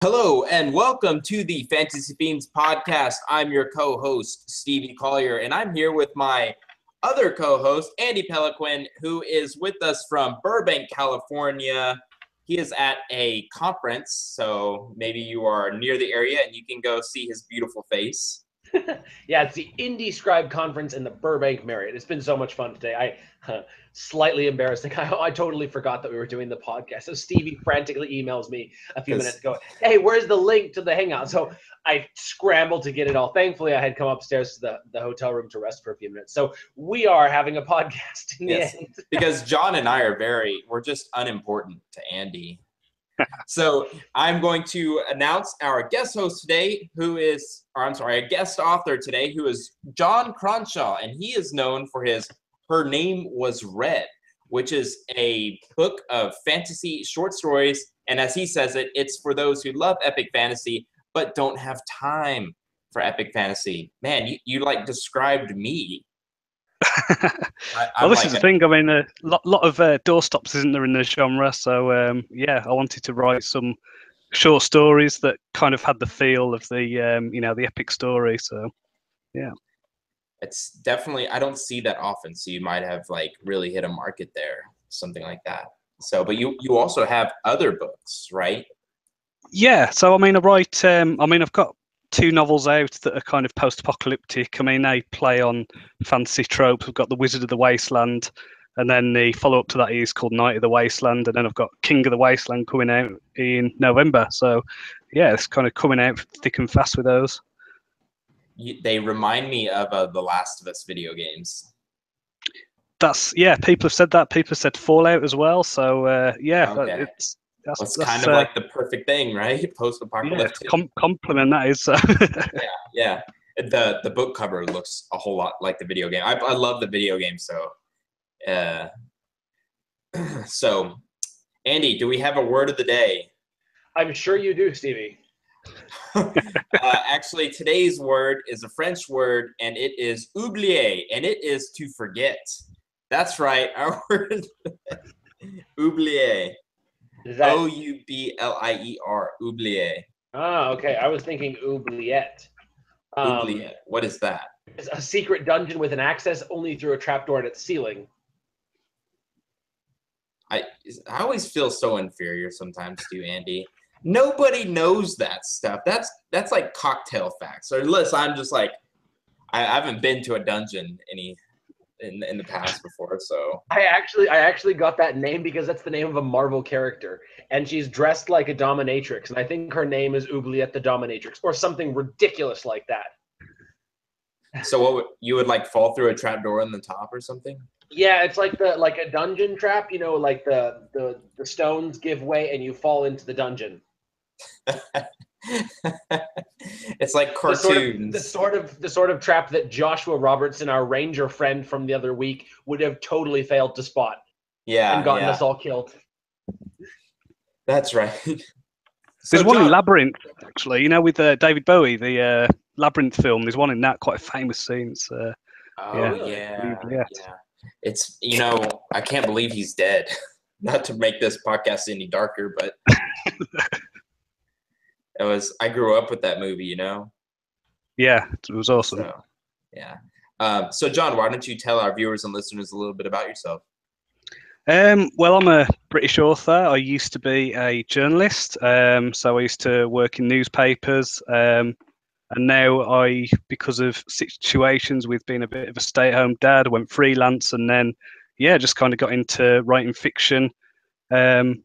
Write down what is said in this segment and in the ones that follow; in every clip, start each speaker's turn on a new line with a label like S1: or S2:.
S1: Hello and welcome to the Fantasy Fiends podcast. I'm your co-host, Stevie Collier, and I'm here with my other co-host, Andy Peliquin, who is with us from Burbank, California. He is at a conference, so maybe you are near the area and you can go see his beautiful face.
S2: Yeah, it's the Indie Scribe Conference in the Burbank Marriott. It's been so much fun today. Slightly embarrassing. I totally forgot that we were doing the podcast. So Stevie frantically emails me a few minutes ago, hey, where's the link to the Hangout? So I scrambled to get it all. Thankfully, I had come upstairs to the hotel room to rest for a few minutes. So we are having a podcast in the end.
S1: Because John and I we're just unimportant to Andy. So I'm going to announce our guest host today, a guest author today, who is Jon Cronshaw, and he is known for his Her Name Was Red, which is a book of fantasy short stories, and as he says it, it's for those who love epic fantasy but don't have time for epic fantasy. Man, you like described me.
S3: Well, this is the thing. I mean, a lot of doorstops, isn't there, in the genre? So, I wanted to write some short stories that kind of had the feel of the epic story. So, yeah.
S1: It's definitely, I don't see that often. So you might have really hit a market there, something like that. So, but you also have other books, right?
S3: Yeah. So, I mean, I've got 2 novels out that are kind of post-apocalyptic. I mean, they play on fantasy tropes. We've got The Wizard of the Wasteland, and then the follow-up to that is called Knight of the Wasteland, and then I've got King of the Wasteland coming out in November. So, yeah, it's kind of coming out thick and fast with those.
S1: They remind me of the Last of Us video games.
S3: People have said that. People have said Fallout as well. So,
S1: okay. That's kind of like the perfect thing, right? Post-apocalyptic.
S3: Yeah, compliment that is.
S1: Yeah. The book cover looks a whole lot like the video game. I love the video game, so. So, Andy, do we have a word of the day?
S2: I'm sure you do, Stevie.
S1: Actually, today's word is a French word, and it is oublier, and it is to forget. That's right, our word, oublier. O-U-B-L-I-E-R, oublier.
S2: Ah, okay. I was thinking oubliette.
S1: Oubliette. What is that?
S2: It's a secret dungeon with an access only through a trapdoor at its ceiling.
S1: I always feel so inferior sometimes to you, Andy. Nobody knows that stuff. That's like cocktail facts. Or unless I'm just like, I haven't been to a dungeon in the past before, so
S2: I actually got that name because that's the name of a Marvel character, and she's dressed like a dominatrix, and I think her name is Oubliette the Dominatrix, or something ridiculous like that.
S1: So you would fall through a trapdoor on the top or something?
S2: Yeah, it's like a dungeon trap, like the stones give way and you fall into the dungeon.
S1: It's like cartoons.
S2: The sort of trap that Joshua Robertson, our ranger friend from the other week, would have totally failed to spot.
S1: Yeah,
S2: and gotten us all killed.
S1: That's right.
S3: There's one in Labyrinth, actually. With David Bowie, the Labyrinth film. There's one in that, quite a famous scene.
S1: Yeah. It's I can't believe he's dead. Not to make this podcast any darker, but. I grew up with that movie,
S3: Yeah, it was awesome.
S1: So, yeah. So, John, why don't you tell our viewers and listeners a little bit about yourself?
S3: Well, I'm a British author. I used to be a journalist, so I used to work in newspapers, and now because of situations with being a bit of a stay-at-home dad, I went freelance, and then, just kind of got into writing fiction. I've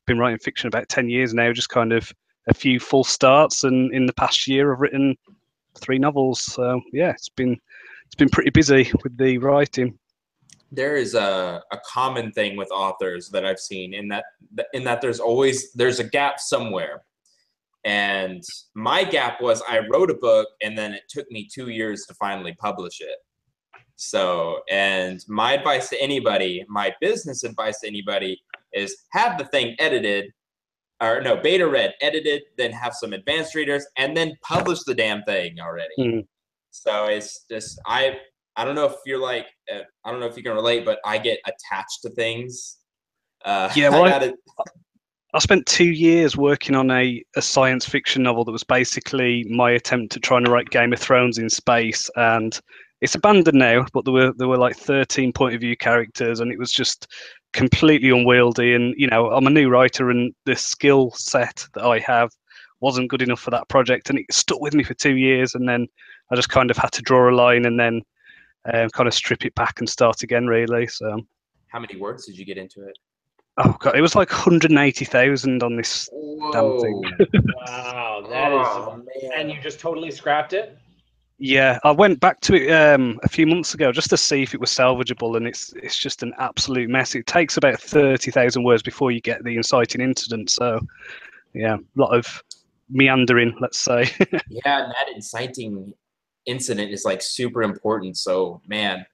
S3: been writing fiction about 10 years now, just kind of a few full starts, and in the past year I've written 3 novels. So it's been pretty busy with the writing.
S1: There is a common thing with authors that I've seen in that there's a gap somewhere. And my gap was I wrote a book and then it took me 2 years to finally publish it. So, and my business advice to anybody is have the thing edited, beta read, edited, then have some advanced readers, and then publish the damn thing already. Mm-hmm. So it's just, I don't know if you're I don't know if you can relate, but I get attached to things.
S3: I I spent 2 years working on a science fiction novel that was basically my attempt at trying to write Game of Thrones in space, and it's abandoned now. But there were like 13 point of view characters, and it was just completely unwieldy. And I'm a new writer, and the skill set that I have wasn't good enough for that project, and it stuck with me for 2 years. And then I just kind of had to draw a line, and then kind of strip it back and start again, really. So.
S1: How many words did you get into it?
S3: Oh god, it was like 180,000 on this damn thing.
S2: Wow, that is. And you just totally scrapped it?
S3: Yeah, I went back to it a few months ago just to see if it was salvageable, and it's just an absolute mess. It takes about 30,000 words before you get the inciting incident. So, yeah, a lot of meandering, let's say.
S1: Yeah, and that inciting incident is like super important. So, man,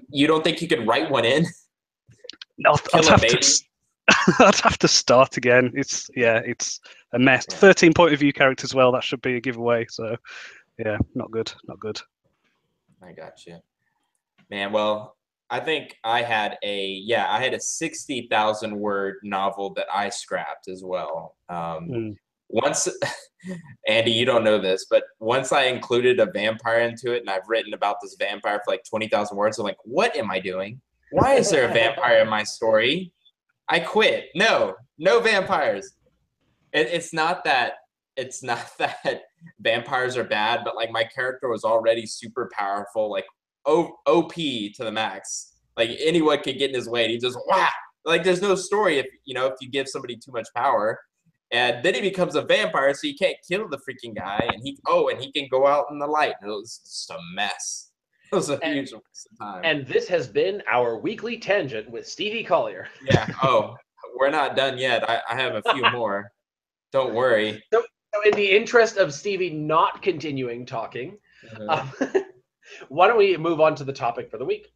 S1: you don't think you could write one in?
S3: I'd have to start again. It's a mess.
S1: Yeah.
S3: 13 point of view characters as well. That should be a giveaway. So, yeah, not good.
S1: I got you, man. Well, I think I had a 60,000 word novel that I scrapped as well. Once, Andy, you don't know this, but once I included a vampire into it, and I've written about this vampire for like 20,000 words, I'm like, what am I doing? Why is there a vampire in my story? I quit. No vampires. It's not that vampires are bad, but like my character was already super powerful, like OP to the max. Like anyone could get in his way, and he just like there's no story if you give somebody too much power. And then he becomes a vampire, so you can't kill the freaking guy, and he can go out in the light. It was just a mess. It was a huge waste of time.
S2: And this has been our weekly tangent with Stevie Collier.
S1: Yeah. Oh, we're not done yet. I have a few more. Don't worry.
S2: So in the interest of Stevie not continuing talking, why don't we move on to the topic for the week?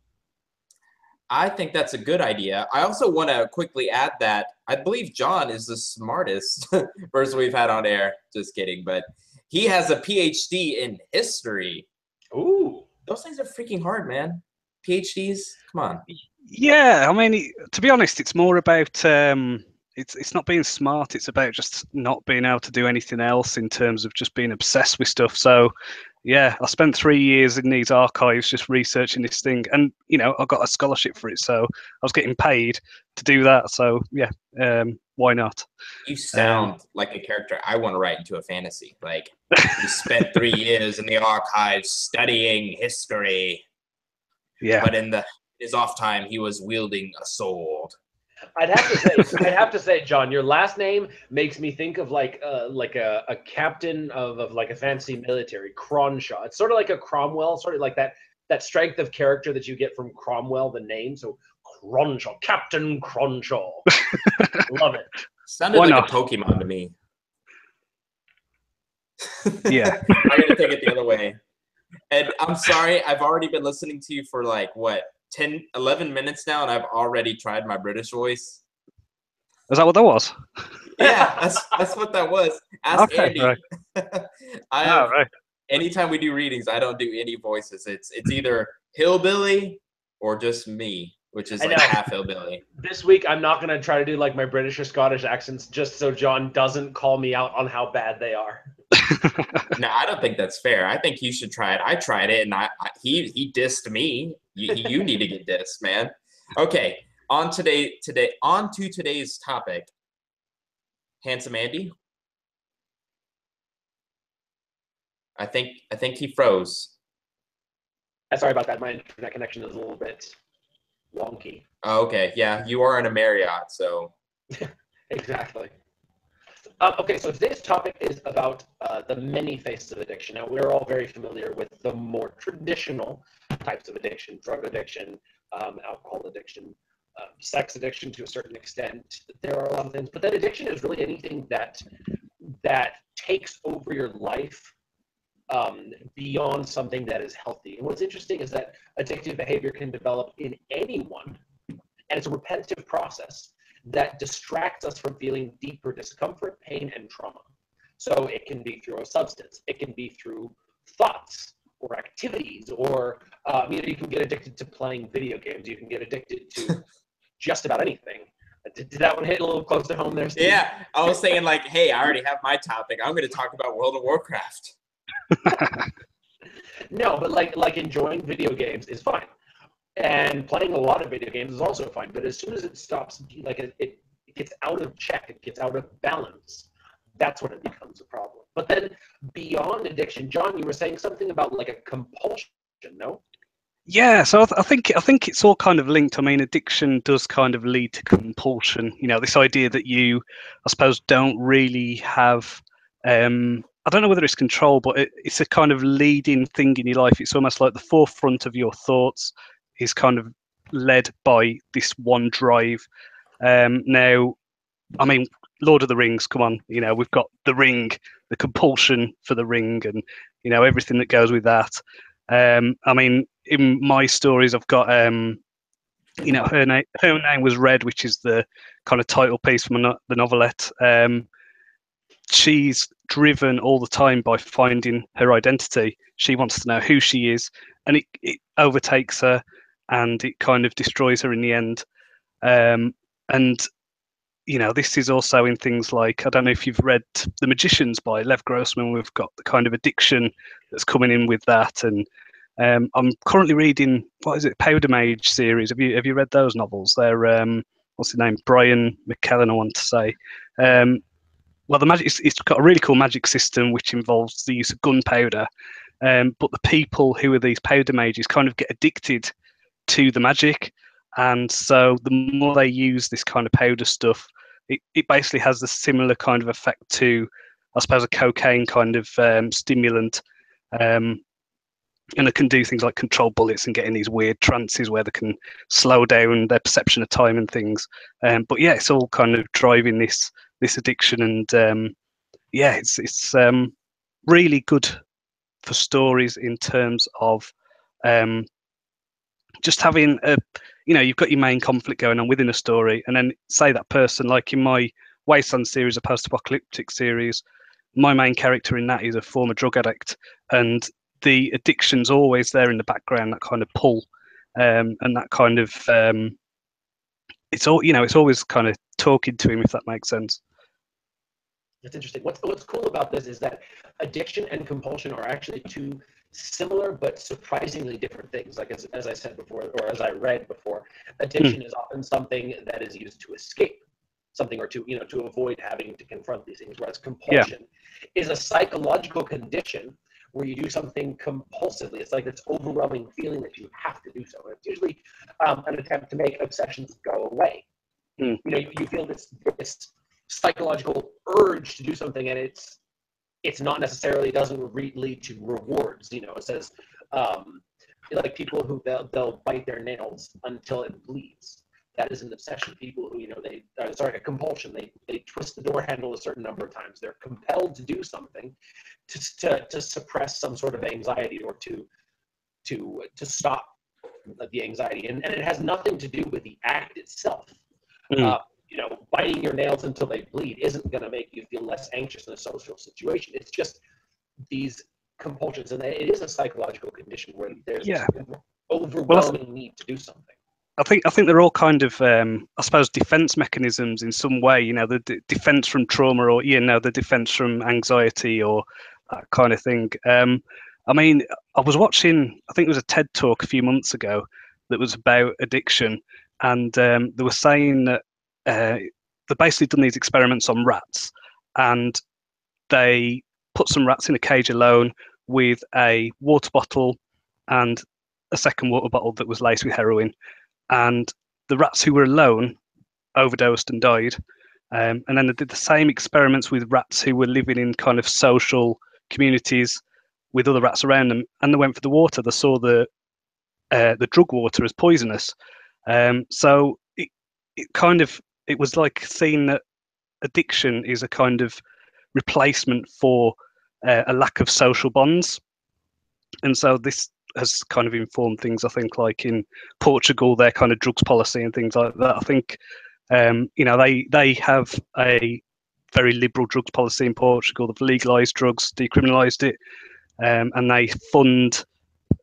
S1: I think that's a good idea. I also want to quickly add that I believe Jon is the smartest person we've had on air. Just kidding. But he has a PhD in history.
S2: Ooh.
S1: Those things are freaking hard, man. PhDs, come on.
S3: Yeah, I mean, to be honest, it's more about it's not being smart. It's about just not being able to do anything else in terms of just being obsessed with stuff. So, yeah, I spent 3 years in these archives just researching this thing, and I got a scholarship for it, so I was getting paid to do that. So, yeah, why not?
S1: You sound like a character I want to write into a fantasy. Like, you spent 3 years in the archives studying history.
S3: Yeah.
S1: But in his off time, he was wielding a sword.
S2: I'd have to say, Jon, your last name makes me think of like a captain of like a fancy military, Cronshaw. It's sort of like a Cromwell, sort of like that strength of character that you get from Cromwell, the name. So Cronshaw, Captain Cronshaw. Love it.
S1: Sounded like a Pokemon to me.
S3: Yeah.
S1: I'm going to take it the other way. And I'm sorry, I've already been listening to you for like, 11 minutes now, and I've already tried my British voice.
S3: Is that what that was?
S1: Yeah, that's what that was. Ask Andy.
S3: Right. Right.
S1: Anytime we do readings, I don't do any voices. It's either hillbilly or just me, which is like half hillbilly.
S2: This week, I'm not going to try to do like my British or Scottish accents just so Jon doesn't call me out on how bad they are.
S1: No, I don't think that's fair. I think you should try it. I tried it, and he dissed me. You need to get dissed, man. Okay, on to today's topic. Handsome Andy. I think he froze.
S2: Sorry about that. My internet connection is a little bit wonky.
S1: Oh, okay, yeah, you are in a Marriott, so.
S2: Exactly. Okay, so today's topic is about the many faces of addiction. Now, we're all very familiar with the more traditional types of addiction: drug addiction, alcohol addiction, sex addiction to a certain extent. There are a lot of things, but that addiction is really anything that takes over your life beyond something that is healthy. And what's interesting is that addictive behavior can develop in anyone, and it's a repetitive process that distracts us from feeling deeper discomfort, pain, and trauma. So it can be through a substance, it can be through thoughts or activities, or you can get addicted to playing video games, you can get addicted to just about anything. Did that one hit a little close to home there, Steve?
S1: Yeah, I was saying like, hey, I already have my topic. I'm going to talk about World of Warcraft.
S2: No, but like enjoying video games is fine, and playing a lot of video games is also fine. But as soon as it stops, like it gets out of check, it gets out of balance. That's when it becomes a problem. But then beyond addiction, John, you were saying something about like a compulsion, no?
S3: Yeah, so I think it's all kind of linked. I mean, addiction does kind of lead to compulsion. You know, this idea that you, I suppose, don't really have. I don't know whether it's control, but it's a kind of leading thing in your life. It's almost like the forefront of your thoughts is kind of led by this one drive. Now, I mean, Lord of the Rings. Come on, you know, we've got the ring, the compulsion for the ring, and you know everything that goes with that. I mean, in my stories, I've got you know, her name was Red, which is the kind of title piece from the novelette. She's driven all the time by finding her identity. She wants to know who she is, and it overtakes her, and it kind of destroys her in the end. And you know, this is also in things like, I don't know if you've read The Magicians by Lev Grossman. We've got the kind of addiction that's coming in with that, and I'm currently reading, what is it, Powder Mage series. Have you read those novels? They're what's the name? Brian McKellen, I want to say. Well, the magic it's got a really cool magic system which involves the use of gunpowder, but the people who are these powder mages kind of get addicted to the magic, and so the more they use this kind of powder stuff, it basically has a similar kind of effect to, I suppose, a cocaine kind of stimulant. And it can do things like control bullets and get in these weird trances where they can slow down their perception of time and things. But yeah, it's all kind of driving this addiction, and yeah, it's really good for stories in terms of just having a, you know, you've got your main conflict going on within a story, and then say that person, like in my Wasteland series, a post-apocalyptic series, my main character in that is a former drug addict, and the addiction's always there in the background, that kind of pull, and that kind of it's all, you know, it's always kind of talking to him, if that makes sense.
S2: That's interesting. What's cool about this is that addiction and compulsion are actually two similar but surprisingly different things. Like as I said before, or as I read before, addiction is often something that is used to escape something, or to, you know, to avoid having to confront these things, whereas compulsion is a psychological condition where you do something compulsively. It's like this overwhelming feeling that you have to do so. And it's usually an attempt to make obsessions go away. You know, you feel this psychological urge to do something, and it's not necessarily, it doesn't lead to rewards. You know, it says like people who they'll bite their nails until it bleeds. That is an obsession. People who, you know, a compulsion. They twist the door handle a certain number of times. They're compelled to do something to suppress some sort of anxiety, or to stop the anxiety. And it has nothing to do with the act itself. You know, biting your nails until they bleed isn't going to make you feel less anxious in a social situation. It's just these compulsions, and it is a psychological condition where there's this overwhelming need to do something.
S3: I think they're all kind of, I suppose, defense mechanisms in some way. You know, the defense from trauma, or, you know, the defense from anxiety, or that kind of thing. I mean, I was watching, I think it was a TED talk a few months ago that was about addiction, and they were saying that they've basically done these experiments on rats, and they put some rats in a cage alone with a water bottle and a second water bottle that was laced with heroin. And the rats who were alone overdosed and died. And then they did the same experiments with rats who were living in kind of social communities with other rats around them, and they went for the water. They saw the drug water as poisonous. So it was like seeing that addiction is a kind of replacement for a lack of social bonds. And so this has kind of informed things, I think, like in Portugal, their kind of drugs policy and things like that. I think, you know, they have a very liberal drugs policy in Portugal. They've legalised drugs, decriminalised it, and they fund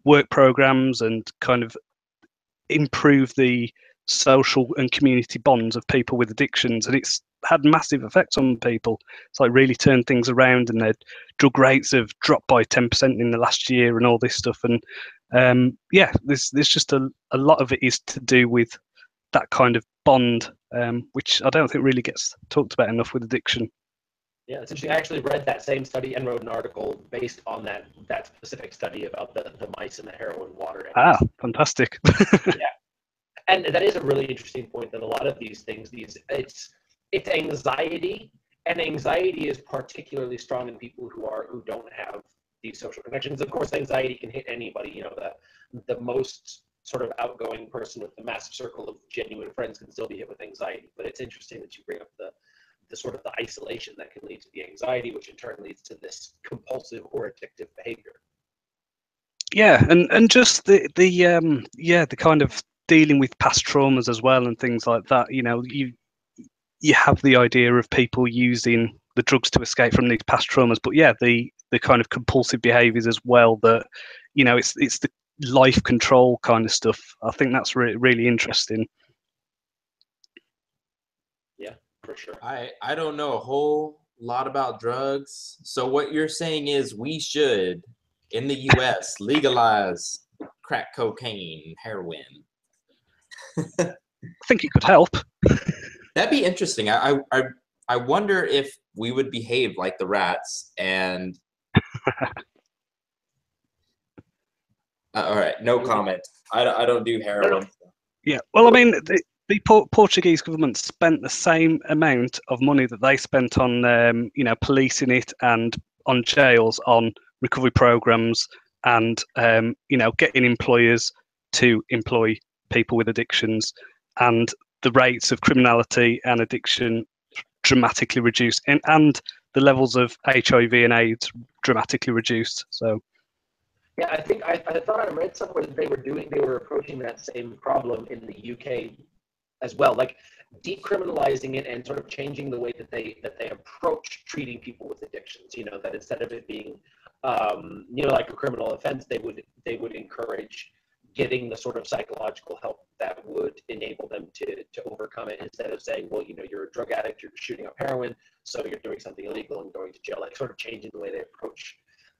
S3: work programs and kind of improve the social and community bonds of people with addictions, and it's had massive effects on people. It's like really turned things around, and their drug rates have dropped by 10% in the last year, and all this stuff. And there's just a lot of it is to do with that kind of bond, which I don't think really gets talked about enough with addiction.
S2: Yeah, it's interesting. I actually read that same study and wrote an article based on that specific study about the mice and the heroin water.
S3: Fantastic.
S2: Yeah, and that is a really interesting point, that a lot of these things, it's anxiety, and anxiety is particularly strong in people who don't have these social connections. Of course, anxiety can hit anybody. You know, the most sort of outgoing person with a massive circle of genuine friends can still be hit with anxiety. But it's interesting that you bring up the sort of the isolation that can lead to the anxiety, which in turn leads to this compulsive or addictive behavior.
S3: Yeah, and just the kind of dealing with past traumas as well and things like that. You know, you have the idea of people using the drugs to escape from these past traumas, but yeah, the kind of compulsive behaviors as well, that, you know, it's the life control kind of stuff. I think that's really interesting.
S2: Yeah, for sure.
S1: I don't know a whole lot about drugs. So what you're saying is we should, in the US, legalize crack cocaine, heroin.
S3: I think it could help.
S1: That'd be interesting. I wonder if we would behave like the rats and all right, no comment. I don't do heroin.
S3: Yeah, well, I mean, the Portuguese government spent the same amount of money that they spent on, policing it and on jails, on recovery programs, and getting employers to employ people with addictions, and the rates of criminality and addiction dramatically reduced, and the levels of HIV and AIDS dramatically reduced. So.
S2: Yeah, I think I thought I read somewhere that they were approaching that same problem in the UK as well, like decriminalizing it and sort of changing the way that they approach treating people with addictions. You know, that instead of it being like a criminal offense, they would encourage getting the sort of psychological help that would enable them to overcome it, instead of saying, well, you know, you're a drug addict, you're shooting up heroin, so you're doing something illegal and going to jail. Like sort of changing the way they approach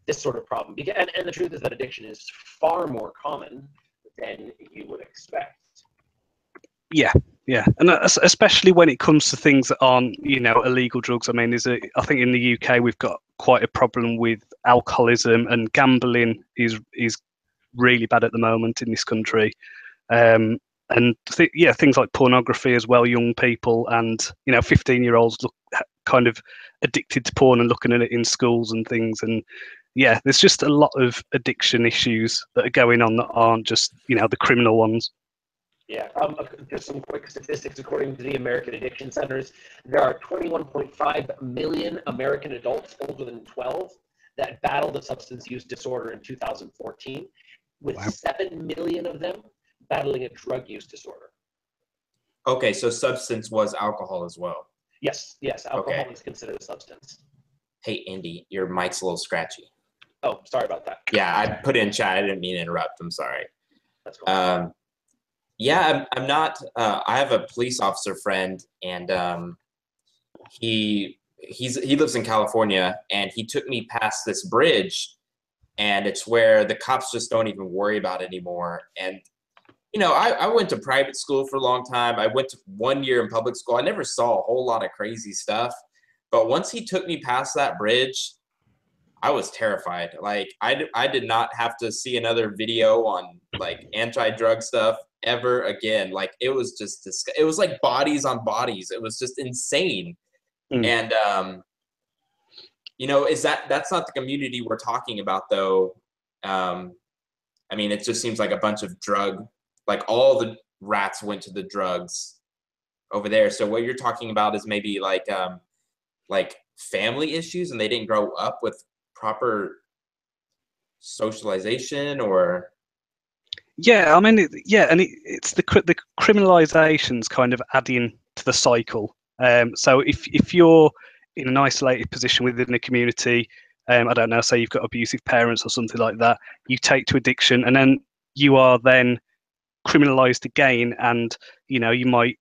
S2: this sort of problem. And the truth is that addiction is far more common than you would expect.
S3: Yeah, and especially when it comes to things that aren't, illegal drugs. I mean, I think in the UK we've got quite a problem with alcoholism, and gambling is really bad at the moment in this country. Things like pornography as well. Young people and 15-year-olds look kind of addicted to porn and looking at it in schools and things. And yeah, there's just a lot of addiction issues that are going on that aren't just the criminal ones.
S2: Yeah, just some quick statistics. According to the American Addiction Centers, there are 21.5 million American adults older than 12 that battled a substance use disorder in 2014, with
S3: Wow.
S2: 7 million of them battling a drug use disorder.
S1: Okay, so substance was alcohol as well.
S2: Yes, alcohol is considered a substance.
S1: Hey, Indy, your mic's a little scratchy.
S2: Oh, sorry about that.
S1: Yeah, I put it in chat. I didn't mean to interrupt. I'm sorry.
S2: That's cool.
S1: Yeah, I'm not. I have a police officer friend, and he lives in California, and he took me past this bridge, and it's where the cops just don't even worry about it anymore. And I went to private school for a long time. I went to 1 year in public school. I never saw a whole lot of crazy stuff, but once he took me past that bridge, I was terrified. Like I did not have to see another video on like anti-drug stuff ever again. Like it was just it was like bodies on bodies. It was just insane. And that's not the community we're talking about though. I mean, it just seems like a bunch of like all the rats went to the drugs over there. So what you're talking about is maybe like family issues, and they didn't grow up with proper socialization, or
S3: yeah, I mean, it's the criminalization's kind of adding to the cycle. So if you're in an isolated position within a community, I don't know, say you've got abusive parents or something like that, you take to addiction, and then you are then criminalized again, and you might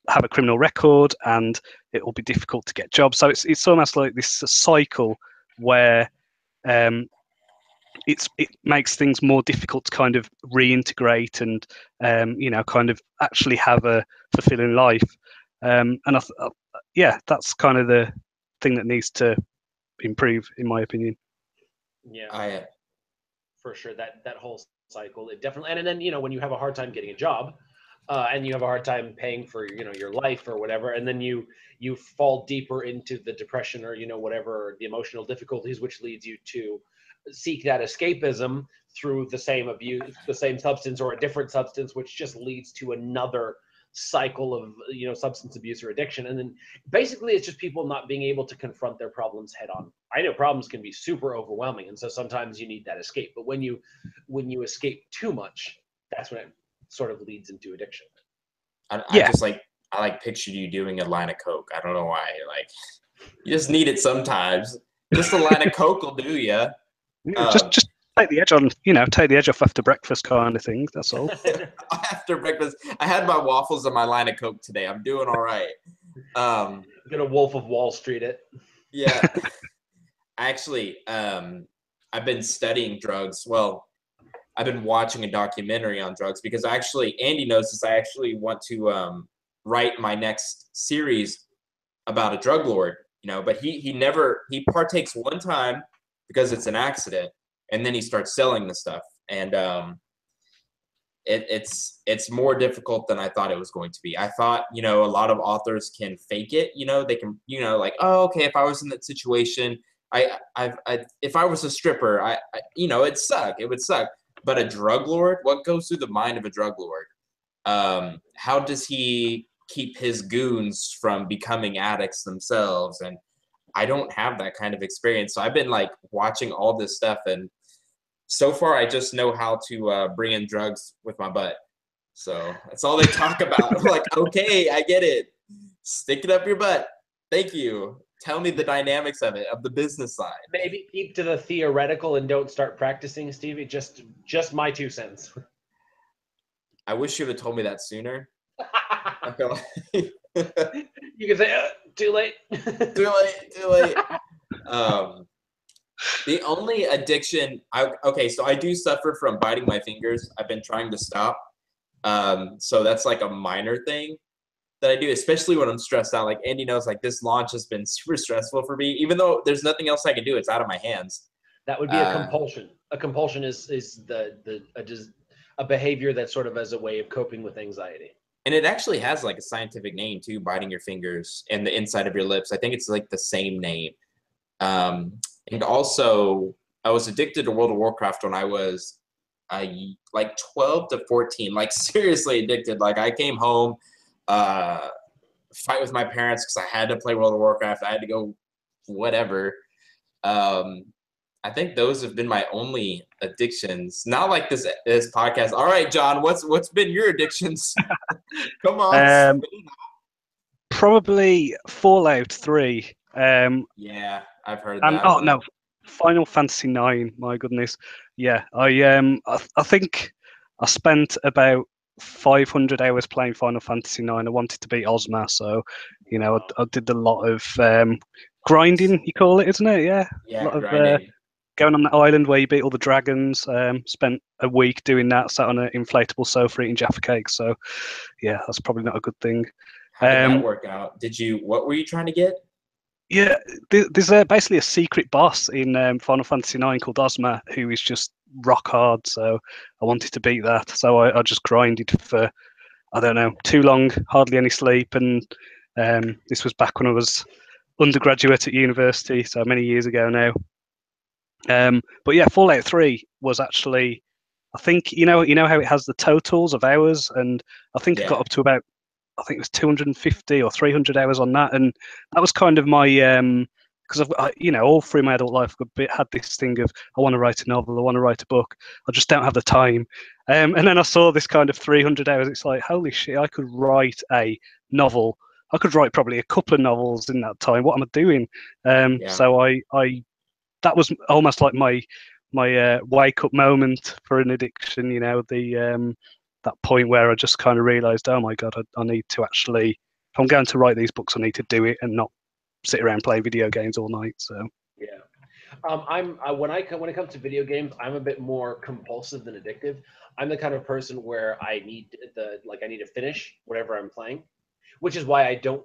S3: have a criminal record, and it will be difficult to get jobs. So it's almost like this cycle where it makes things more difficult to kind of reintegrate and kind of actually have a fulfilling life. And that's kind of the thing that needs to improve, in my opinion.
S2: Yeah, for sure. That whole cycle, it definitely. And then when you have a hard time getting a job, and you have a hard time paying for your life or whatever, and then you fall deeper into the depression or whatever, the emotional difficulties, which leads you to seek that escapism through the same abuse, the same substance or a different substance, which just leads to another cycle of substance abuse or addiction. And then basically it's just people not being able to confront their problems head on. I know problems can be super overwhelming, and so sometimes you need that escape, but when you escape too much, that's when it sort of leads into addiction.
S1: I pictured you doing a line of Coke. I don't know why. Like, you just need it sometimes. Just a line of Coke will do you.
S3: Just take the edge on, take the edge off after breakfast kind of thing. That's all.
S1: After breakfast, I had my waffles and my line of Coke today. I'm doing all right.
S2: Gonna Wolf of Wall Street it.
S1: Yeah. Actually, I've been studying drugs. Well, I've been watching a documentary on drugs because Andy knows this. I actually want to write my next series about a drug lord, but he partakes one time because it's an accident, and then he starts selling the stuff. And it's more difficult than I thought it was going to be. I thought, a lot of authors can fake it. They can, like, oh, okay, if I was in that situation, if I was a stripper, it'd suck. It would suck. But a drug lord, what goes through the mind of a drug lord? How does he keep his goons from becoming addicts themselves? And I don't have that kind of experience. So I've been like watching all this stuff, and so far I just know how to bring in drugs with my butt. So that's all they talk about. I'm like, okay, I get it. Stick it up your butt. Thank you. Tell me the dynamics of it, of the business side.
S2: Maybe keep to the theoretical and don't start practicing, Stevie. Just my 2 cents.
S1: I wish you would have told me that sooner. I feel like
S2: you can say, too late.
S1: Too late. The only addiction, so I do suffer from biting my fingers. I've been trying to stop. So that's like a minor thing that I do, especially when I'm stressed out. Like Andy knows, like this launch has been super stressful for me, even though there's nothing else I can do. It's out of my hands.
S2: That would be a compulsion. A compulsion is a behavior that sort of as a way of coping with anxiety.
S1: And it actually has like a scientific name too, biting your fingers and the inside of your lips. I think it's like the same name. And also, I was addicted to World of Warcraft when I was like 12 to 14, like seriously addicted. Like I came home, fight with my parents because I had to play World of Warcraft. I had to go whatever. I think those have been my only addictions. Not like this podcast. All right, John, what's been your addictions? Come on.
S3: Probably Fallout 3.
S1: Yeah, I've heard that.
S3: Oh no, Final Fantasy 9. My goodness. Yeah, I think I spent about 500 hours playing Final Fantasy 9. I wanted to beat Ozma, so I did a lot of grinding. You call it, isn't it? Yeah.
S1: Yeah,
S3: a lot
S1: grinding.
S3: Of going on that island where you beat all the dragons. Spent a week doing that, sat on an inflatable sofa eating Jaffa cakes. So, yeah, that's probably not a good thing.
S1: How did that work out? What were you trying to get?
S3: Yeah, there's basically a secret boss in Final Fantasy 9 called Ozma, who is just rock hard. So I wanted to beat that. So I just grinded for, I don't know, too long, hardly any sleep. And this was back when I was undergraduate at university, so many years ago now. But yeah, Fallout 3 was actually, I think, you know how it has the totals of hours, and I think it got up to about, I think it was 250 or 300 hours on that, and that was kind of my because all through my adult life I've had this thing of I want to write a novel, I want to write a book, I just don't have the time. And then I saw this kind of 300 hours. It's like, holy shit, I could write a novel. I could write probably a couple of novels in that time. What am I doing? So I that was almost like my wake up moment for an addiction. that point where I just kind of realised, oh my god, I need to actually, if I'm going to write these books, I need to do it and not sit around playing video games all night. So
S2: Yeah. When it comes to video games, I'm a bit more compulsive than addictive. I'm the kind of person where I need to finish whatever I'm playing, which is why I don't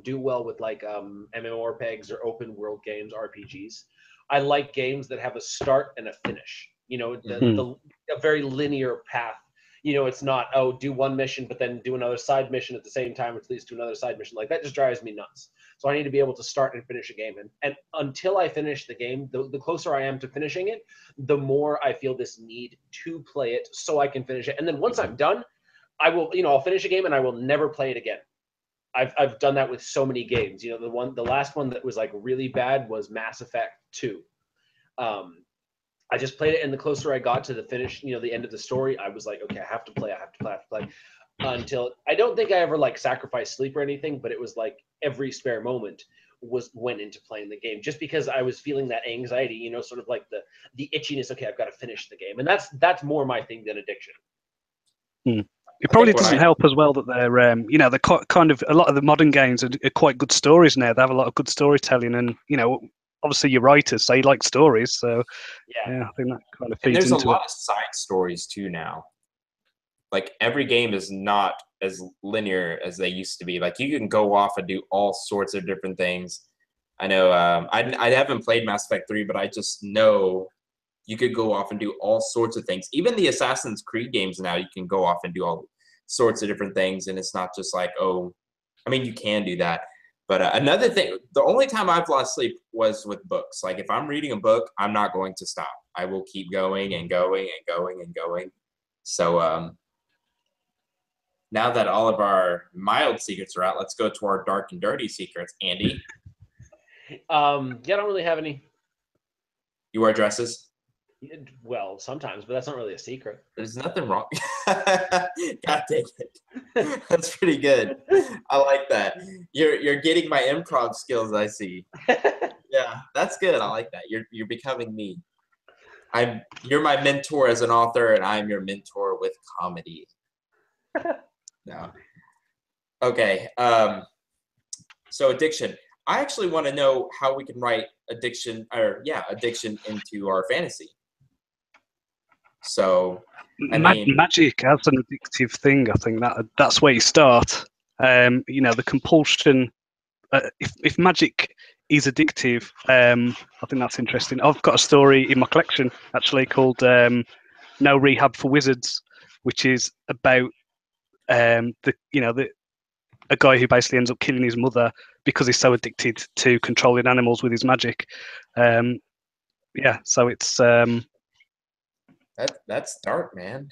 S2: do well with like MMORPGs or open world games, RPGs. I like games that have a start and a finish. You know, a very linear path. You know, it's not, oh, do one mission but then do another side mission at the same time, which leads to another side mission. Like that just drives me nuts. So I need to be able to start and finish a game. And until I finish the game, the closer I am to finishing it, the more I feel this need to play it so I can finish it. And then once I'm done, I'll finish a game and I will never play it again. I've done that with so many games. You know, the last one that was like really bad was Mass Effect 2. I just played it, and the closer I got to the finish, you know, the end of the story, I was like, okay, I have to play, until I don't think I ever like sacrificed sleep or anything, but it was like every spare moment went into playing the game, just because I was feeling that anxiety, you know, sort of like the itchiness. Okay, I've got to finish the game, and that's more my thing than addiction.
S3: It probably doesn't help as well that they're, they're kind of, a lot of the modern games are quite good stories now. They have a lot of good storytelling, and you know, obviously you're writers, so you like stories. So yeah, I think that kind of feeds into it.
S1: And there's a lot of side stories too now. Like every game is not as linear as they used to be. Like you can go off and do all sorts of different things. I know I haven't played Mass Effect 3, but I just know you could go off and do all sorts of things. Even the Assassin's Creed games now, you can go off and do all sorts of different things, and it's not just like, oh, I mean, you can do that. But another thing, the only time I've lost sleep was with books. Like if I'm reading a book, I'm not going to stop. I will keep going and going and going and going. So now that all of our mild secrets are out, let's go to our dark and dirty secrets. Andy?
S2: I don't really have any.
S1: You wear dresses?
S2: Well, sometimes, but that's not really a secret.
S1: There's nothing wrong. God dang it. That's pretty good. I like that. You're getting my improv skills, I see. Yeah, that's good. I like that. You're becoming me. You're my mentor as an author, and I'm your mentor with comedy. No. Okay. So addiction. I actually want to know how we can write addiction into our fantasy. So,
S3: magic as an addictive thing. I think that's where you start. The compulsion. If magic is addictive, I think that's interesting. I've got a story in my collection actually called "No Rehab for Wizards," which is about a guy who basically ends up killing his mother because he's so addicted to controlling animals with his magic. So it's
S1: that's dark, man.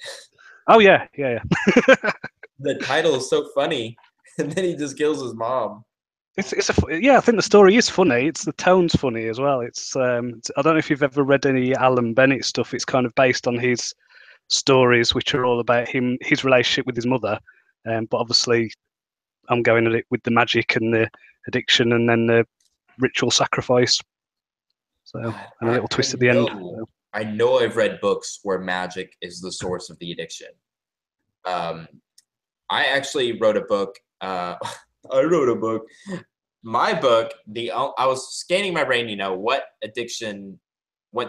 S3: Oh yeah.
S1: The title is so funny, and then he just kills his mom.
S3: I think the story is funny. It's the tone's funny as well. It's I don't know if you've ever read any Alan Bennett stuff. It's kind of based on his stories, which are all about his relationship with his mother. But obviously, I'm going at it with the magic and the addiction, and then the ritual sacrifice. So, and a little twist at the end. So.
S1: I know I've read books where magic is the source of the addiction. I actually wrote a book. My book, I was scanning my brain, what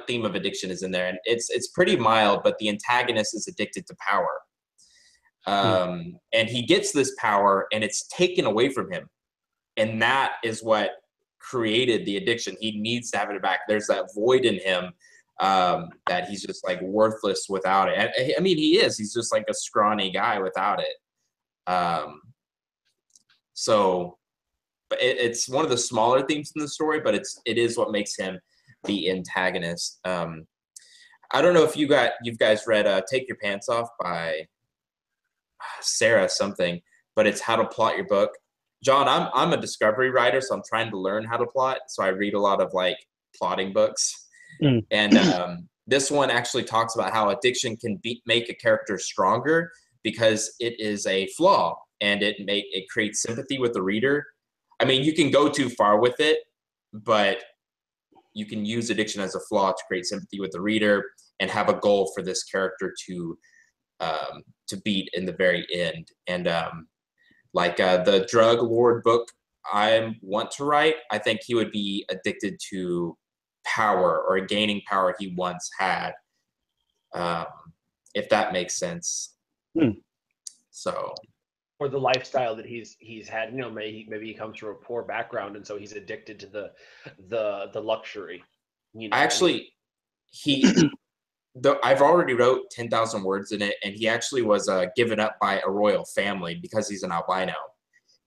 S1: theme of addiction is in there. And it's pretty mild, but the antagonist is addicted to power. And he gets this power and it's taken away from him. And that is what created the addiction. He needs to have it back. There's that void in him that he's just like worthless without it. I mean, he's just like a scrawny guy without it. But it's one of the smaller themes in the story, but it is what makes him the antagonist. I don't know if you guys read Take Your Pants Off by Sarah something, but it's how to plot your book. John, I'm a discovery writer, so I'm trying to learn how to plot. So I read a lot of like plotting books. And this one actually talks about how addiction can make a character stronger because it is a flaw and it creates sympathy with the reader. I mean, you can go too far with it, but you can use addiction as a flaw to create sympathy with the reader and have a goal for this character to to beat in the very end. And the drug lord book I want to write, I think he would be addicted to power or gaining power he once had, if that makes sense. So,
S2: or the lifestyle that he's had, maybe he comes from a poor background, and so he's addicted to the luxury.
S1: Actually, I've already wrote 10,000 words in it, and he actually was given up by a royal family because he's an albino.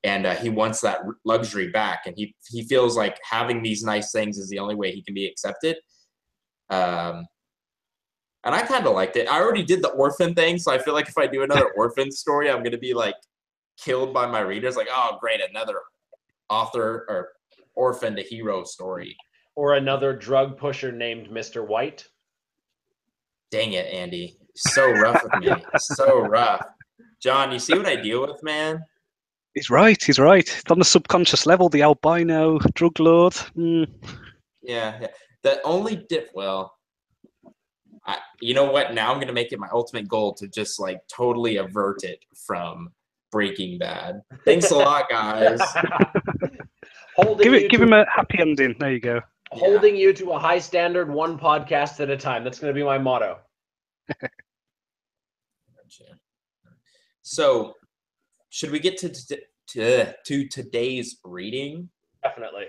S1: And he wants that luxury back, and he feels like having these nice things is the only way he can be accepted. And I kind of liked it. I already did the orphan thing, so I feel like if I do another orphan story, I'm gonna be like killed by my readers. Like, oh, great, another author or orphan to hero story,
S2: or another drug pusher named Mr. White.
S1: Dang it, Andy, so rough with me, so rough. John, you see what I deal with, man?
S3: He's right. It's on the subconscious level, the albino drug lord.
S1: Yeah. The only you know what? Now I'm going to make it my ultimate goal to just like totally avert it from Breaking Bad. Thanks a lot, guys.
S3: Give him a happy ending. There you go.
S2: Holding you to a high standard, one podcast at a time. That's going to be my motto.
S1: So, should we get to today's reading?
S2: Definitely.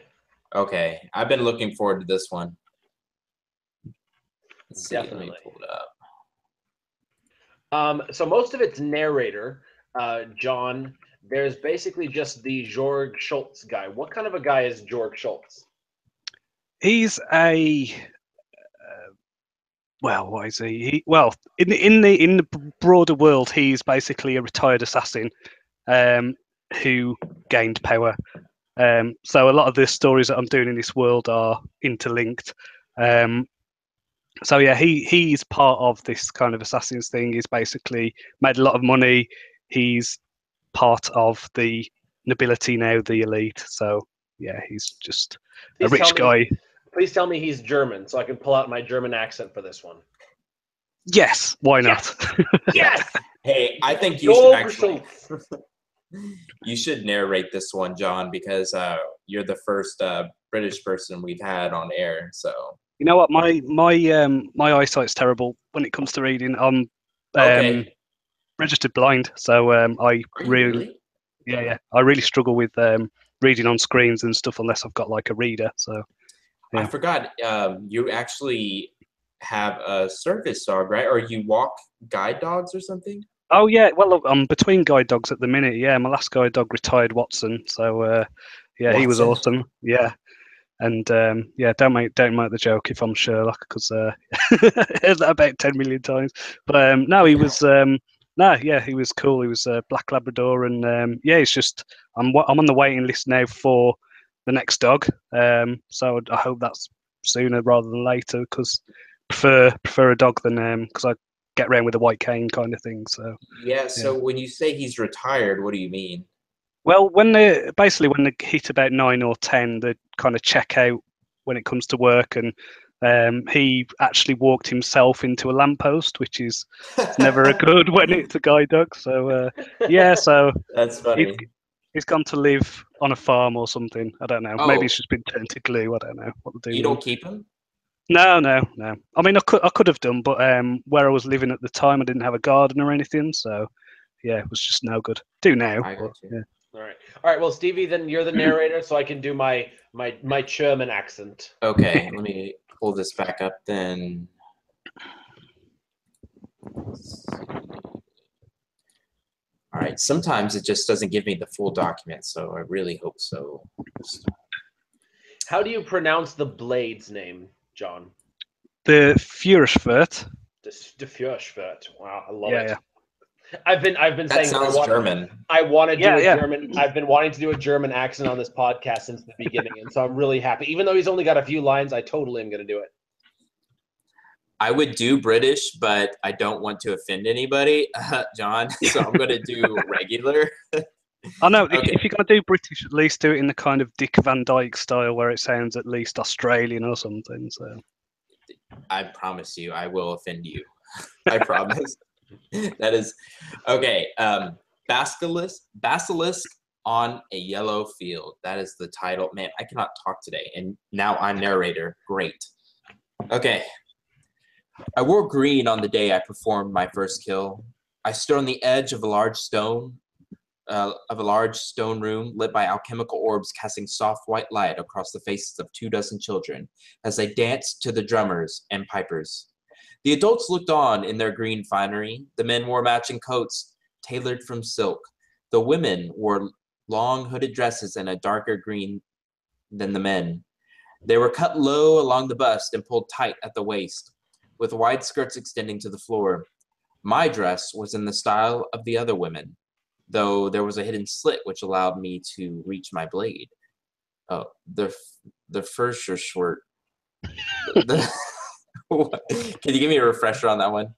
S1: Okay, I've been looking forward to this one. Let's see,
S2: Definitely.
S1: let me pull it up.
S2: So most of it's narrator, John. There's basically just the Georg Schultz guy. What kind of a guy is Georg Schultz?
S3: He's a what is he? In the broader world, he's basically a retired assassin who gained power. So a lot of the stories that I'm doing in this world are interlinked. So yeah, he's part of this kind of assassins thing. He's basically made a lot of money. He's part of the nobility now, the elite. So yeah, he's just a rich guy.
S2: Please tell me he's German, so I can pull out my German accent for this one.
S3: Yes, why not?
S2: Yes.
S1: Hey, I think you should actually. You should narrate this one, John, because you're the first British person we've had on air. So
S3: you know what, my eyesight's terrible when it comes to reading. I'm registered blind, so I really struggle with reading on screens and stuff unless I've got like a reader. So yeah.
S1: I forgot you actually have a service dog, right? Or you walk guide dogs or something?
S3: Oh yeah, well look, I'm between guide dogs at the minute. Yeah, my last guide dog retired, Watson. So Watson. He was awesome. Yeah, and don't make the joke if I'm Sherlock, because I heard that about 10 million times. But no, he was he was cool. He was a black Labrador, and it's just I'm on the waiting list now for the next dog. So I hope that's sooner rather than later, because prefer a dog than because I get around with a white cane kind of thing. So
S1: So when you say he's retired, what do you mean?
S3: Well, when they hit about 9 or 10, they kind of check out when it comes to work, and he actually walked himself into a lamppost, which is never a good when it's a guide dog. So so
S1: that's funny.
S3: He's gone to live on a farm or something. I don't know. Maybe he's just been turned to glue. I don't know what to do.
S1: You don't keep him?
S3: No. I mean, I could have done, but where I was living at the time, I didn't have a garden or anything, so yeah, it was just no good. Do now. Yeah.
S2: All right. Well, Stevie, then you're the narrator, so I can do my German accent.
S1: Okay, let me pull this back up then. All right. Sometimes it just doesn't give me the full document, so I really hope so.
S2: How do you pronounce the blade's name, John?
S3: The Führerschwert.
S2: The Führerschwert. Wow, I love it.
S3: Yeah.
S2: I've been
S1: that
S2: saying
S1: sounds German.
S2: I want to do a German. I've been wanting to do a German accent on this podcast since the beginning, and so I'm really happy. Even though he's only got a few lines, I totally am going to do it.
S1: I would do British, but I don't want to offend anybody, John. So I'm going to do regular.
S3: I know. Okay. If you're going to do British, at least do it in the kind of Dick Van Dyke style, where it sounds at least Australian or something. So
S1: I promise you, I will offend you. I promise. That is okay. Basilisk on a yellow field. That is the title. Man, I cannot talk today, and now I'm narrator. Great. Okay. I wore green on the day I performed my first kill. I stood on the edge of a large stone room lit by alchemical orbs casting soft white light across the faces of 24 children as they danced to the drummers and pipers. The adults looked on in their green finery. The men wore matching coats tailored from silk. The women wore long hooded dresses in a darker green than the men. They were cut low along the bust and pulled tight at the waist, with wide skirts extending to the floor. My dress was in the style of the other women, though there was a hidden slit which allowed me to reach my blade. Oh, the first shirt. Can you give me a refresher on that one?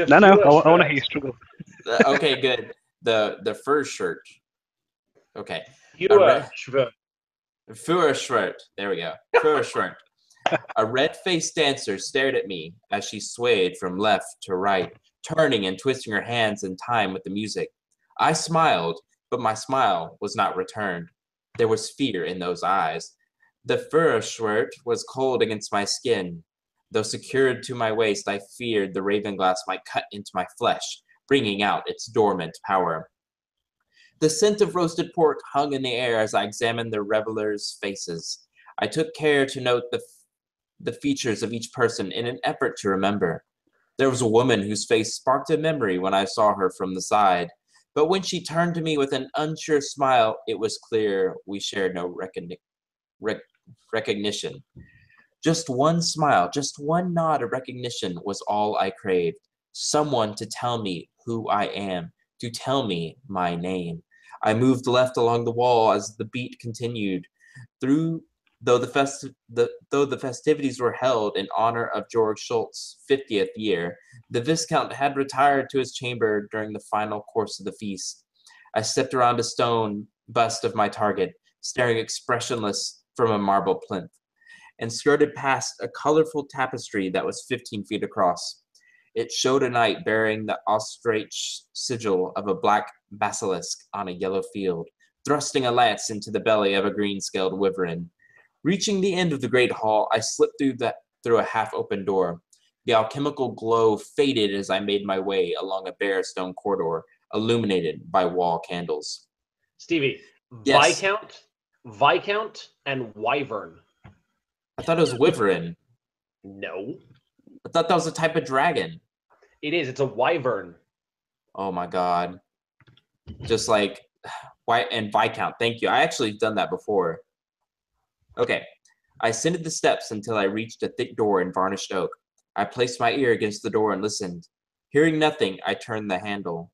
S3: No, I want to hear you struggle.
S1: Okay, good. The first shirt. Okay. Führerschwert. There we go. Führerschwert. A red-faced dancer stared at me as she swayed from left to right, turning and twisting her hands in time with the music. I smiled, but my smile was not returned. There was fear in those eyes. The Führerschwert was cold against my skin. Though secured to my waist, I feared the raven glass might cut into my flesh, bringing out its dormant power. The scent of roasted pork hung in the air as I examined the revelers' faces. I took care to note the features of each person in an effort to remember. There was a woman whose face sparked a memory when I saw her from the side, but when she turned to me with an unsure smile, it was clear we shared no recognition. Just one smile, just one nod of recognition was all I craved. Someone to tell me who I am, to tell me my name. I moved left along the wall as the beat continued. Though the festivities were held in honor of George Schultz's 50th year, the Viscount had retired to his chamber during the final course of the feast. I stepped around a stone bust of my target, staring expressionless from a marble plinth, and skirted past a colorful tapestry that was 15 feet across. It showed a knight bearing the austrate sigil of a black basilisk on a yellow field, thrusting a lance into the belly of a green-scaled wyvern. Reaching the end of the great hall, I slipped through a half-open door. The alchemical glow faded as I made my way along a bare stone corridor, illuminated by wall candles.
S2: Stevie,
S1: yes.
S2: Viscount, and wyvern.
S1: I thought it was wyvern.
S2: No.
S1: I thought that was a type of dragon.
S2: It is. It's a wyvern.
S1: Oh my god. Just like and Viscount. Thank you. I actually done that before. Okay. I ascended the steps until I reached a thick door in varnished oak. I placed my ear against the door and listened. Hearing nothing, I turned the handle.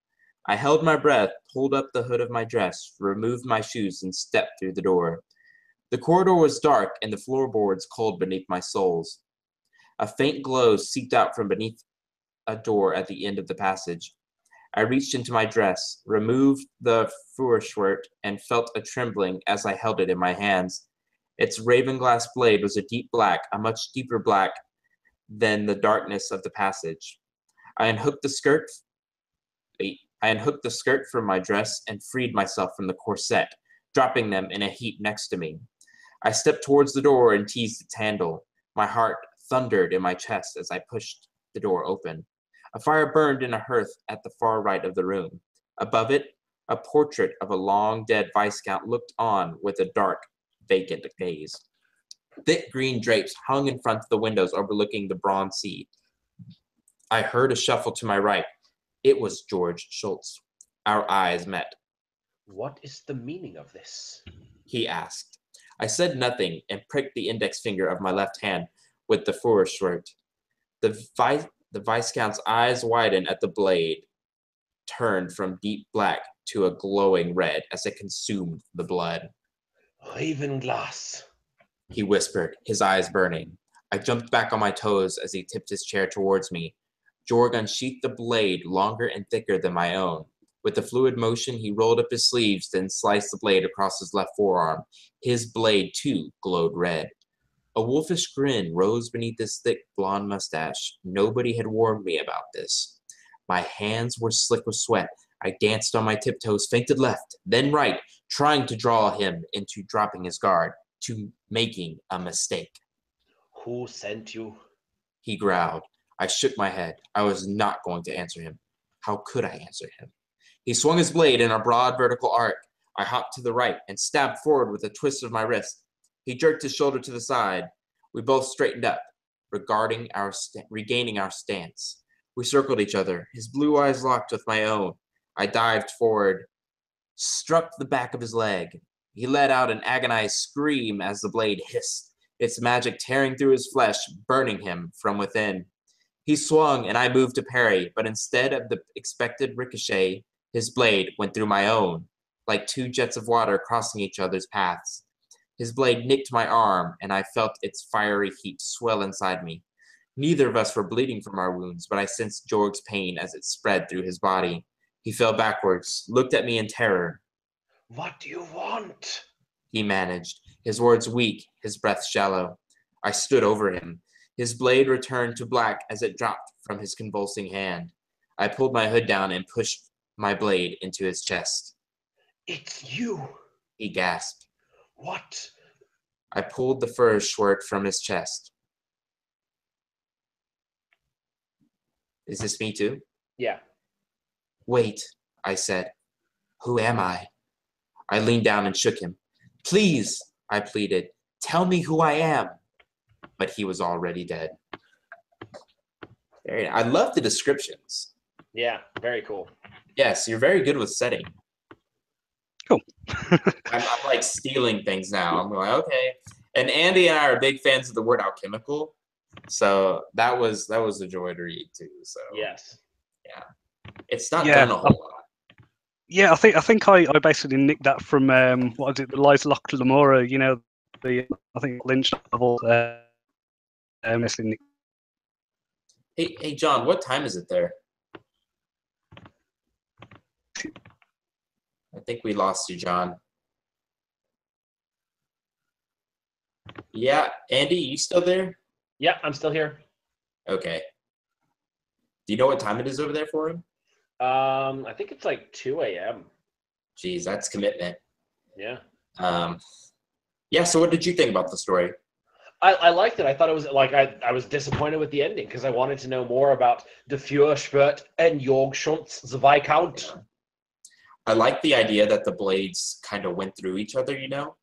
S1: I held my breath, pulled up the hood of my dress, removed my shoes, and stepped through the door. The corridor was dark and the floorboards cold beneath my soles. A faint glow seeped out from beneath a door at the end of the passage. I reached into my dress, removed the Führerschwert, and felt a trembling as I held it in my hands. Its raven glass blade was a deep black, a much deeper black than the darkness of the passage. I unhooked the skirt from my dress and freed myself from the corset, dropping them in a heap next to me. I stepped towards the door and teased its handle. My heart thundered in my chest as I pushed the door open. A fire burned in a hearth at the far right of the room. Above it, a portrait of a long-dead Viscount looked on with a dark, vacant gaze. Thick green drapes hung in front of the windows overlooking the bronze sea. I heard a shuffle to my right. It was George Schultz. Our eyes met.
S2: What is the meaning of this?
S1: He asked. I said nothing and pricked the index finger of my left hand with the Führerschwert. The Viscount's eyes widened at the blade, turned from deep black to a glowing red as it consumed the blood.
S2: Raven glass,
S1: he whispered, his eyes burning. I jumped back on my toes as he tipped his chair towards me. Jorg unsheathed the blade, longer and thicker than my own. With a fluid motion, he rolled up his sleeves, then sliced the blade across his left forearm. His blade, too, glowed red. A wolfish grin rose beneath his thick blonde mustache. Nobody had warned me about this. My hands were slick with sweat. I danced on my tiptoes, feinted left, then right, trying to draw him into dropping his guard, to making a mistake.
S2: Who sent you?
S1: He growled. I shook my head. I was not going to answer him. How could I answer him? He swung his blade in a broad vertical arc. I hopped to the right and stabbed forward with a twist of my wrist. He jerked his shoulder to the side. We both straightened up, regaining our stance. We circled each other, his blue eyes locked with my own. I dived forward, struck the back of his leg. He let out an agonized scream as the blade hissed, its magic tearing through his flesh, burning him from within. He swung, and I moved to parry, but instead of the expected ricochet, his blade went through my own, like two jets of water crossing each other's paths. His blade nicked my arm, and I felt its fiery heat swell inside me. Neither of us were bleeding from our wounds, but I sensed Jorg's pain as it spread through his body. He fell backwards, looked at me in terror.
S2: What do you want?
S1: He managed, his words weak, his breath shallow. I stood over him. His blade returned to black as it dropped from his convulsing hand. I pulled my hood down and pushed my blade into his chest.
S2: It's you.
S1: He gasped.
S2: What?
S1: I pulled the fur shirt from his chest. Is this me too?
S2: Yeah.
S1: Wait, I said. Who am I? I leaned down and shook him. Please, I pleaded. Tell me who I am. But he was already dead. I love the descriptions.
S2: Yeah, very cool.
S1: Yes, you're very good with setting.
S3: Cool.
S1: I'm like stealing things now. I'm like, okay. And Andy and I are big fans of the word alchemical. So that was a joy to read too. So
S2: yes.
S1: Yeah. It's not done a whole lot.
S3: Yeah, I think I basically nicked that from what is it, the Lies Loch Lamora, you know, the I think Lynch novel.
S1: Hey, John, what time is it there? I think we lost you, John. Yeah, Andy, you still there?
S2: Yeah, I'm still here.
S1: Okay. Do you know what time it is over there for him?
S2: I think it's like 2 a.m.
S1: Jeez, that's commitment.
S2: Yeah.
S1: Yeah, so what did you think about the story?
S2: I liked it. I thought it was like I was disappointed with the ending because I wanted to know more about the Fürschwert and Jorgschutz, the Viscount.
S1: I like the idea that the blades kind of went through each other, you know?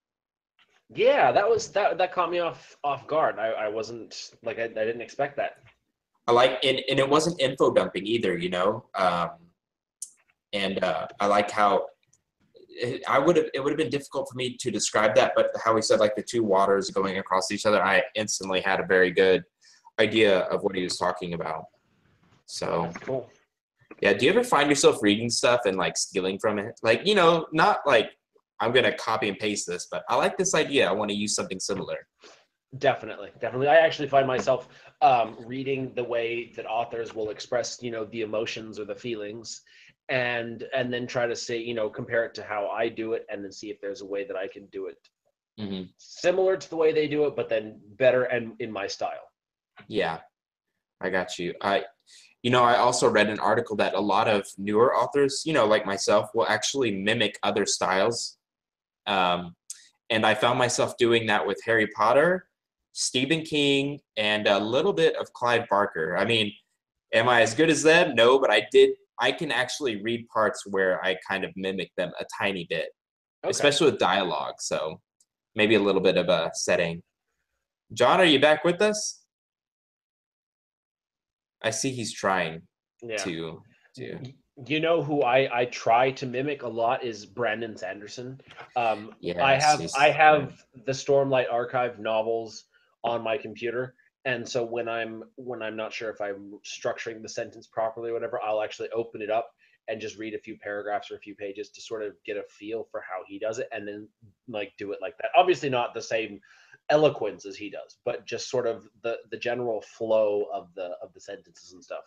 S2: Yeah, that caught me off guard. I wasn't like I didn't expect that.
S1: I like and it wasn't info dumping either, you know? I like how it would have been difficult for me to describe that, but how he said like the two waters going across each other, I instantly had a very good idea of what he was talking about. So
S2: that's cool.
S1: Yeah, do you ever find yourself reading stuff and like stealing from it? Like, you know, not like I'm gonna copy and paste this, but I like this idea. I want to use something similar.
S2: Definitely. I actually find myself reading the way that authors will express, you know, the emotions or the feelings, and then try to say, you know, compare it to how I do it, and then see if there's a way that I can do it similar to the way they do it, but then better and in my style. Yeah,
S1: I got you. I also read an article that a lot of newer authors, you know, like myself, will actually mimic other styles. And I found myself doing that with Harry Potter, Stephen King, and a little bit of Clive Barker. I mean, am I as good as them? No, but I can actually read parts where I kind of mimic them a tiny bit, especially with dialogue. So maybe a little bit of a setting. John, are you back with us? I see he's trying to.
S2: You know who I try to mimic a lot is Brandon Sanderson.
S1: Yes,
S2: I have the Stormlight Archive novels on my computer, and so when I'm not sure if I'm structuring the sentence properly or whatever, I'll actually open it up and just read a few paragraphs or a few pages to sort of get a feel for how he does it, and then like do it like that. Obviously not the same eloquence as he does, but just sort of the general flow of the sentences and stuff.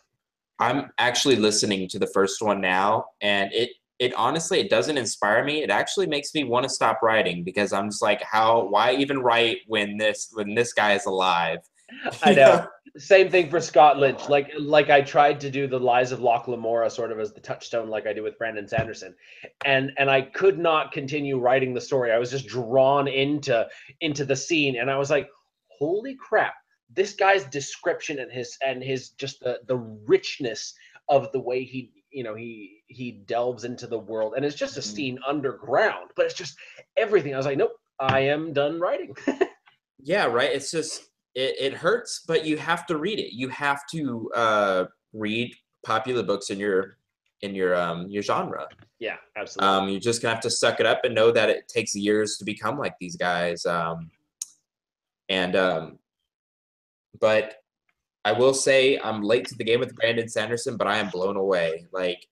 S1: I'm actually listening to the first one now, and it honestly, it doesn't inspire me. It actually makes me want to stop writing, because I'm just like, why even write when this guy is alive?
S2: I know. Same thing for Scott Lynch. Like I tried to do the Lies of Loch Lamora sort of as the touchstone, like I did with Brandon Sanderson, and I could not continue writing the story. I was just drawn into the scene, and I was like, holy crap! This guy's description and his just the richness of the way he delves into the world, and it's just a scene underground, but it's just everything. I was like, nope, I am done writing.
S1: Yeah, right. It's just it hurts, but you have to read it. You have to read popular books in your genre.
S2: Yeah, absolutely.
S1: You're just gonna have to suck it up and know that it takes years to become like these guys. And but I will say I'm late to the game with Brandon Sanderson, but I am blown away. Like,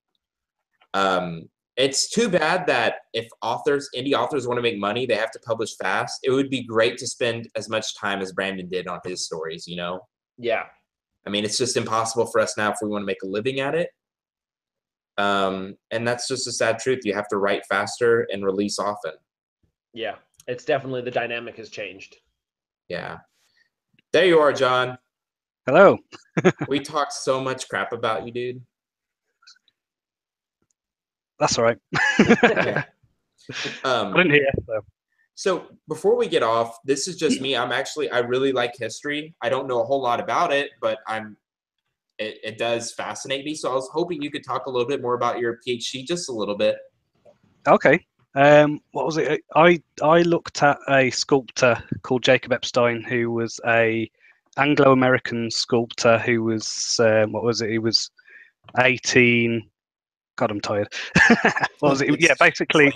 S1: it's too bad that if indie authors want to make money, they have to publish fast. It would be great to spend as much time as Brandon did on his stories, you know?
S2: Yeah.
S1: I mean, it's just impossible for us now if we want to make a living at it. And that's just a sad truth. You have to write faster and release often.
S2: Yeah, it's definitely, the dynamic has changed.
S1: Yeah. There you are, John.
S3: Hello.
S1: We talked so much crap about you, dude.
S3: That's all right.
S1: Yeah.
S3: I didn't hear.
S1: So before we get off, this is just me. I really like history. I don't know a whole lot about it, but it does fascinate me. So I was hoping you could talk a little bit more about your PhD, just a little bit.
S3: Okay. What was it? I looked at a sculptor called Jacob Epstein, who was a Anglo-American sculptor who was what was it? He was 18. God, I'm tired. What was it? Yeah, basically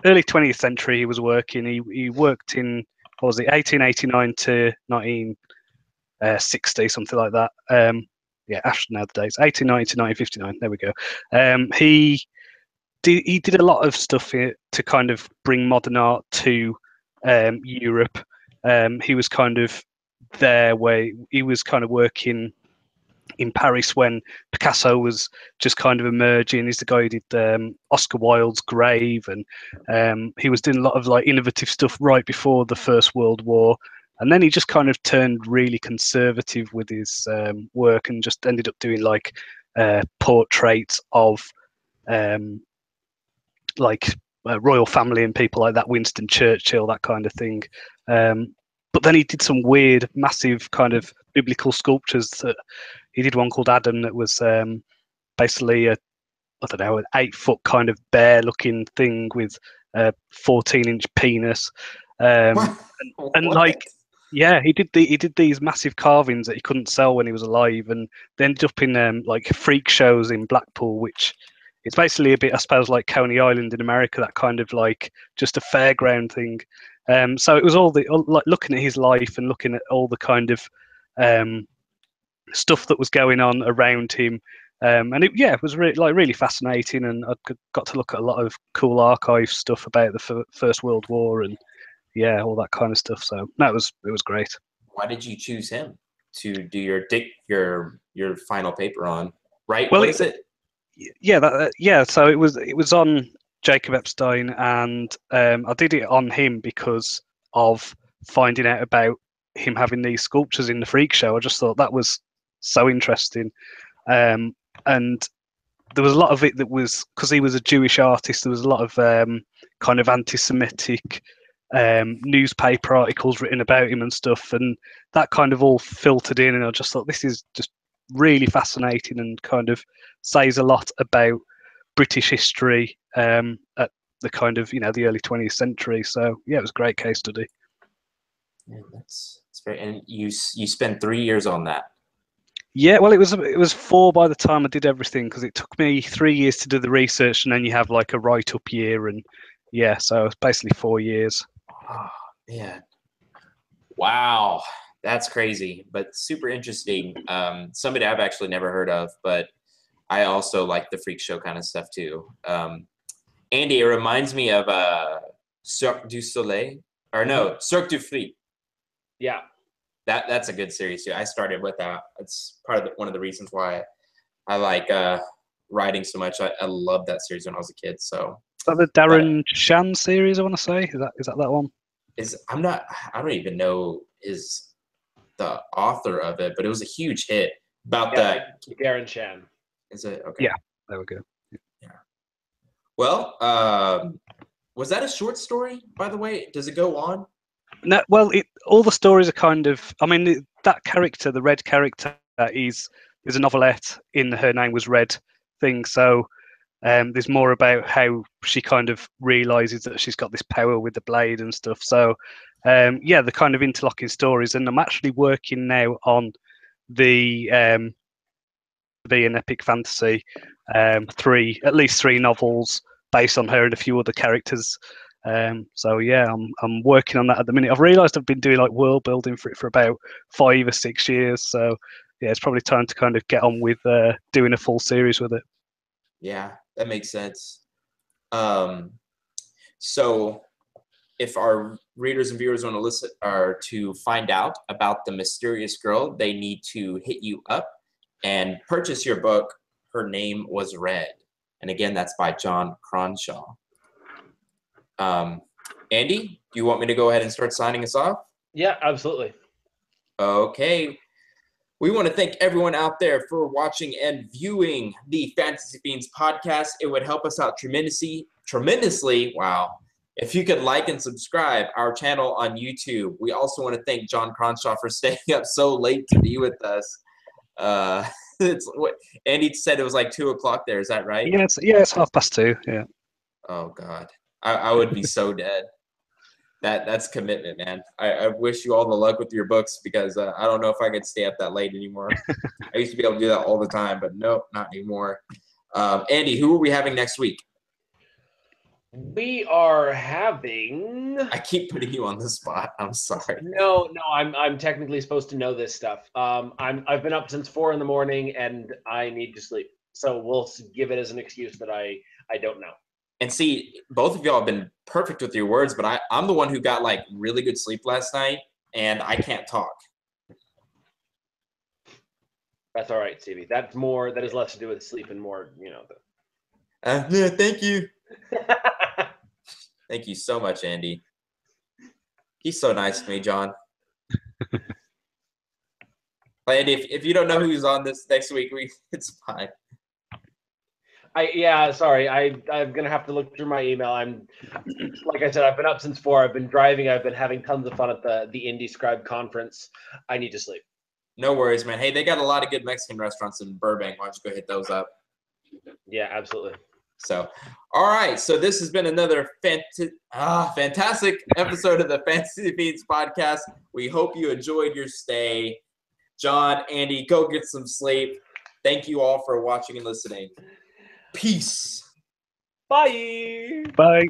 S3: early 20th century. He was working. He worked in, what was it? 1889 to 1960, something like that. Yeah, nowadays, 1890 to 1959. There we go. He did a lot of stuff to kind of bring modern art to Europe. He was kind of there where he was kind of working in Paris when Picasso was just kind of emerging. He's the guy who did Oscar Wilde's Grave, and he was doing a lot of like innovative stuff right before the First World War. And then he just kind of turned really conservative with his work and just ended up doing like portraits of royal family and people like that, Winston Churchill, that kind of thing. But then he did some weird, massive kind of biblical sculptures. He did one called Adam that was basically an 8-foot kind of bear-looking thing with a 14-inch penis. And like, yeah, he did these massive carvings that he couldn't sell when he was alive, and they ended up in like freak shows in Blackpool, which it's basically a bit, I suppose, like Coney Island in America, that kind of like just a fairground thing. So it was like looking at his life and looking at all the kind of stuff that was going on around him. And it was really fascinating, and I got to look at a lot of cool archive stuff about the First World War and all that kind of stuff. So it was great.
S1: Why did you choose him to do your final paper on? Right?
S3: Well,
S1: what is it?
S3: So it was on Jacob Epstein, and I did it on him because of finding out about him having these sculptures in the freak show. I just thought that was so interesting, and there was a lot of it that was because he was a Jewish artist. There was a lot of kind of anti-Semitic newspaper articles written about him and stuff, and that kind of all filtered in, and I just thought this is just really fascinating and kind of says a lot about British history at the kind of the early 20th century. So yeah, it was a great case study.
S1: Yeah, that's great. And you spent 3 years on that.
S3: Yeah, well, it was 4 by the time I did everything, because it took me 3 years to do the research, and then you have like a write-up year, and so it's basically 4 years.
S1: Oh man, wow, that's crazy, but super interesting. Somebody I've actually never heard of, but I also like the freak show kind of stuff too. Andy, it reminds me of Cirque du Soleil, or no, Cirque du Freak.
S2: Yeah,
S1: that's a good series too. I started with that. It's part of one of the reasons why I like writing so much. I loved that series when I was a kid. So
S3: is that the Darren Shan series? I want to say is that one.
S1: I don't even know his the author of it, but it was a huge hit about
S2: Darren Shan.
S1: Is it? Okay.
S3: Yeah, there we go.
S1: Yeah. Well, was that a short story, by the way? Does it go on?
S3: No, well, all the stories are kind of. I mean, that character, the Red character, is a novelette in Her Name Was Red thing. So there's more about how she kind of realizes that she's got this power with the blade and stuff. So yeah, the kind of interlocking stories. And I'm actually working now on the be an epic fantasy, at least three novels based on her and a few other characters. So yeah, I'm working on that at the minute. I've realised I've been doing like world building for it for about 5 or 6 years. So yeah, it's probably time to kind of get on with doing a full series with it.
S1: Yeah, that makes sense. So if our readers and viewers want to listen or to find out about the mysterious girl, they need to hit you up and purchase your book, Her Name Was Red. And again, that's by Jon Cronshaw. Andy, do you want me to go ahead and start signing us off?
S2: Yeah, absolutely.
S1: Okay. We want to thank everyone out there for watching and viewing the Fantasy Fiends podcast. It would help us out tremendously. Wow. If you could like and subscribe our channel on YouTube. We also want to thank Jon Cronshaw for staying up so late to be with us. It's what Andy said, it was like 2 o'clock there. Is that right?
S3: Yeah, it's 2:30. Yeah.
S1: Oh God, I would be so dead. That's commitment, man. I wish you all the luck with your books because I don't know if I could stay up that late anymore. I used to be able to do that all the time, but nope, not anymore. Andy, who are we having next week?
S2: We are having.
S1: I keep putting you on the spot. I'm sorry.
S2: No, I'm technically supposed to know this stuff. I've been up since 4 a.m. and I need to sleep. So we'll give it as an excuse that I don't know.
S1: And see, both of y'all have been perfect with your words, but I'm the one who got like really good sleep last night, and I can't talk.
S2: That's all right, Stevie. That is less to do with sleep and more,
S1: Yeah, thank you. Thank you so much, Andy. He's so nice to me, John. Andy, if you don't know who's on this next week, it's fine.
S2: Sorry. I'm gonna have to look through my email. Like I said, I've been up since 4. I've been driving. I've been having tons of fun at the Indie Scribe conference. I need to sleep.
S1: No worries, man. Hey, they got a lot of good Mexican restaurants in Burbank. Why don't you go hit those up?
S2: Yeah, absolutely.
S1: So, all right. So this has been another fantastic episode of the Fantasy Fiends podcast. We hope you enjoyed your stay. John, Andy, go get some sleep. Thank you all for watching and listening. Peace.
S2: Bye.
S3: Bye.